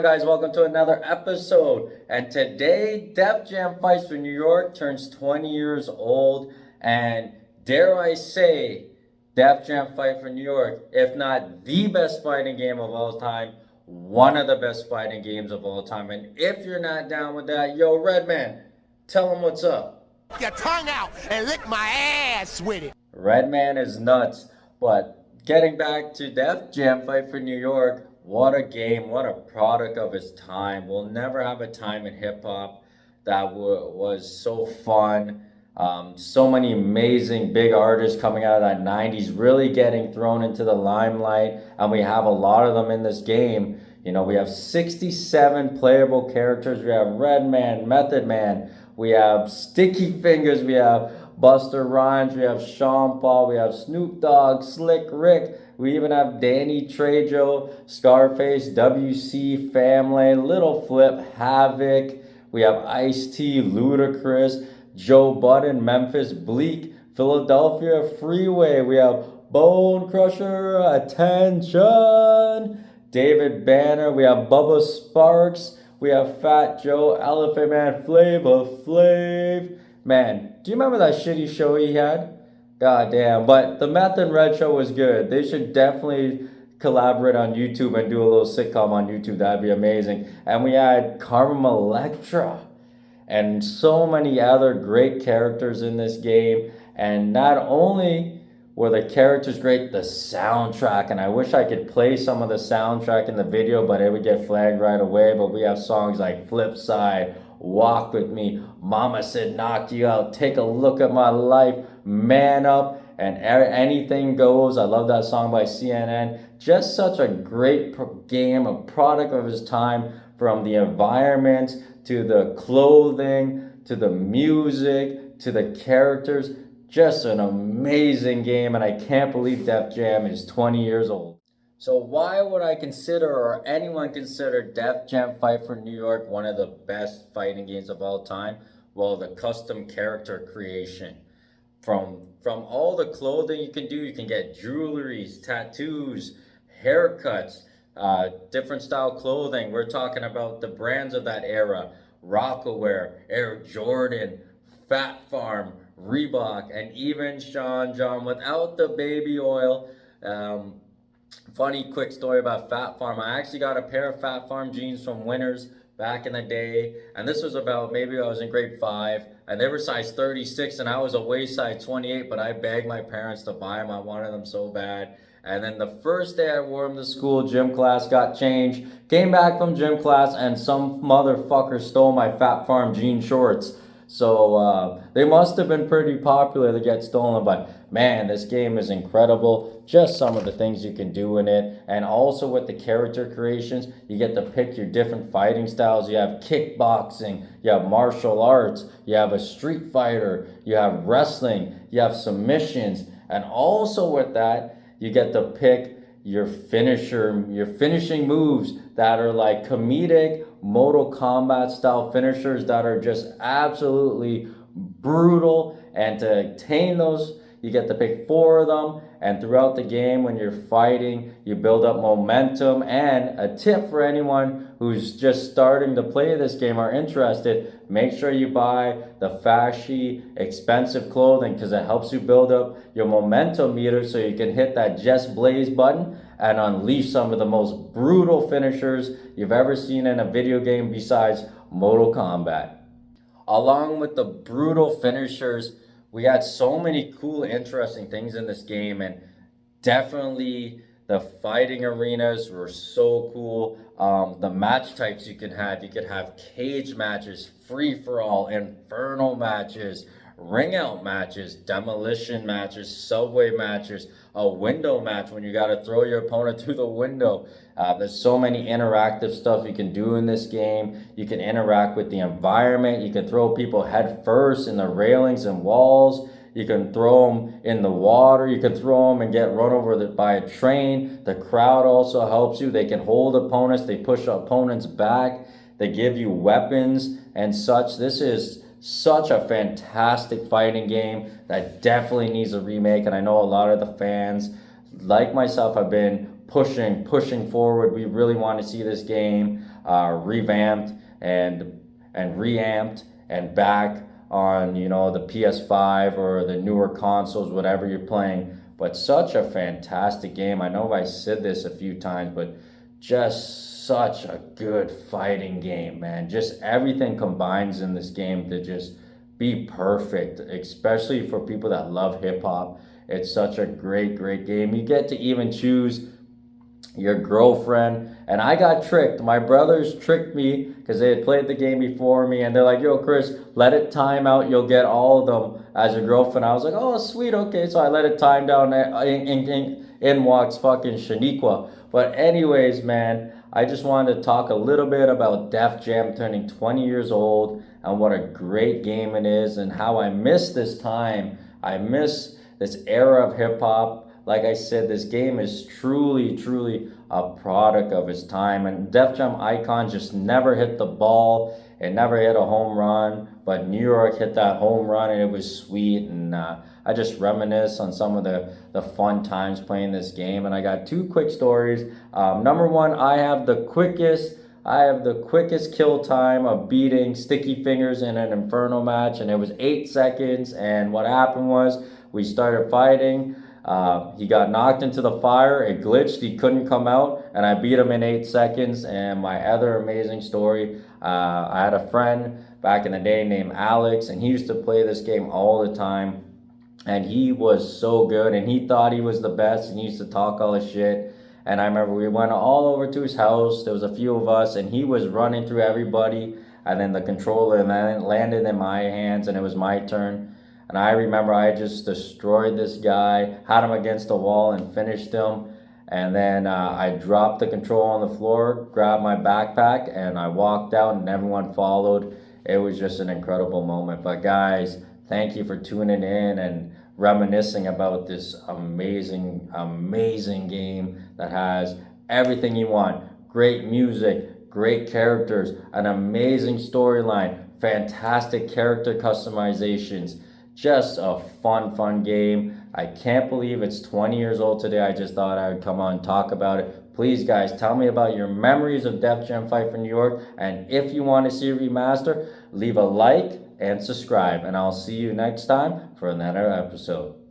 on, guys? Welcome to another episode. And today, Def Jam Fights for New York turns 20 years old. And dare I say, Def Jam Fight for New York, if not the best fighting game of all time, one of the best fighting games of all time. And if you're not down with that, yo, Redman, tell them what's up. Your tongue out and lick my ass with it. Redman is nuts. But getting back to Def Jam Fight for New York, what a game, what a product of its time. We'll never have a time in hip hop that was so fun. So many amazing big artists coming out of that 90s, really getting thrown into the limelight. And we have a lot of them in this game. You know, we have 67 playable characters. We have Redman, Method Man. We have Sticky Fingers. We have Busta Rhymes. We have Sean Paul. We have Snoop Dogg, Slick Rick. We even have Danny Trejo, Scarface, WC, Family, Little Flip, Havoc. We have Ice-T, Ludacris, Joe Budden, Memphis Bleak, Philadelphia Freeway. We have Bone Crusher, Attention, David Banner. We have Bubba Sparks. We have Fat Joe, Elephant Man, Flavor Flav. Man, do you remember that shitty show he had? God damn. But the Meth and Red show was good. They should definitely collaborate on YouTube and do a little sitcom on YouTube. That'd be amazing. And we had Carmen Electra and so many other great characters in this game. And not only were the characters great, the soundtrack, and I wish I could play some of the soundtrack in the video, but it would get flagged right away. But we have songs like Flip Side, Walk With Me, Mama Said Knock You Out, Take a Look at My Life, Man Up, and Anything Goes. I love that song by CNN. Just such a great game, a product of his time, from the environment to the clothing to the music to the characters. Just an amazing game, and I can't believe Def Jam is 20 years old. So why would I consider, or anyone consider, Def Jam Fight for New York one of the best fighting games of all time? Well, the custom character creation. From all the clothing you can do, you can get jewelries, tattoos, haircuts, different style clothing. We're talking about the brands of that era: Rockaware, Air Jordan, Fat Farm, Reebok, and even Sean John without the baby oil. Funny quick story about Fat Farm. I actually got a pair of Fat Farm jeans from Winners back in the day, and this was about, maybe I was in grade 5, and they were size 36 and I was a waist size 28, but I begged my parents to buy them. I wanted them so bad. And then the first day I wore them to school, gym class, got changed, came back from gym class, and some motherfucker stole my Fat Farm jean shorts. So they must have been pretty popular to get stolen, but man, this game is incredible. Just some of the things you can do in it. And also with the character creations, you get to pick your different fighting styles. You have kickboxing, you have martial arts, you have a street fighter, you have wrestling, you have submissions. And also with that, you get to pick your finishing moves that are like comedic Mortal Kombat style finishers that are just absolutely brutal. And to attain those, you get to pick 4 of them. And throughout the game, when you're fighting, you build up momentum. And a tip for anyone who's just starting to play this game or interested: make sure you buy the fashy, expensive clothing, because it helps you build up your momentum meter so you can hit that Just Blaze button and unleash some of the most brutal finishers you've ever seen in a video game besides Mortal Kombat. Along with the brutal finishers, we had so many cool, interesting things in this game, and definitely the fighting arenas were so cool. The match types you could have cage matches, free-for-all, inferno matches, ring-out matches, demolition matches, subway matches, a window match when you got to throw your opponent through the window. There's so many interactive stuff you can do in this game. You can interact with the environment. You can throw people head first in the railings and walls. You can throw them in the water. You can throw them and get run over by a train. The crowd also helps you. They can hold opponents. They push opponents back. They give you weapons and such. This is such a fantastic fighting game that definitely needs a remake. And I know a lot of the fans, like myself, have been pushing forward. We really want to see this game revamped and reamped and back on, you know, the PS5 or the newer consoles, whatever you're playing. But such a fantastic game. I know I said this a few times, but just such a good fighting game, man. Just everything combines in this game to just be perfect, especially for people that love hip hop. It's such a great game. You get to even choose your girlfriend. And I got tricked. My brothers tricked me because they had played the game before me, and they're like, yo, Chris, let it time out. You'll get all of them as your girlfriend. I was like, oh, sweet, okay. So I let it time down. In walks fucking Shaniqua. But anyways, man, I just wanted to talk a little bit about Def Jam turning 20 years old and what a great game it is and how I miss this time. I miss this era of hip hop. Like I said, this game is truly a product of its time. And Def Jam Icon just never hit the ball. It never hit a home run. But New York hit that home run and it was sweet. And I just reminisce on some of the fun times playing this game. And I got two quick stories. Number one, I have the quickest kill time of beating Sticky Fingers in an Inferno match. And it was 8 seconds. And what happened was we started fighting. He got knocked into the fire, it glitched, he couldn't come out, and I beat him in 8 seconds. And my other amazing story, I had a friend back in the day named Alex, and he used to play this game all the time, and he was so good, and he thought he was the best, and he used to talk all his shit. And I remember we went all over to his house, there was a few of us, and he was running through everybody, and then the controller landed in my hands, and it was my turn. And I remember I just destroyed this guy, had him against the wall and finished him. And then I dropped the control on the floor, grabbed my backpack, and I walked out and everyone followed. It was just an incredible moment. But guys, thank you for tuning in and reminiscing about this amazing game that has everything you want. Great music, great characters, an amazing storyline, fantastic character customizations. Just a fun game. I can't believe it's 20 years old today. I just thought I would come on and talk about it. Please, guys, tell me about your memories of Def Jam Fight for New York. And if you want to see a remaster, leave a like and subscribe. And I'll see you next time for another episode.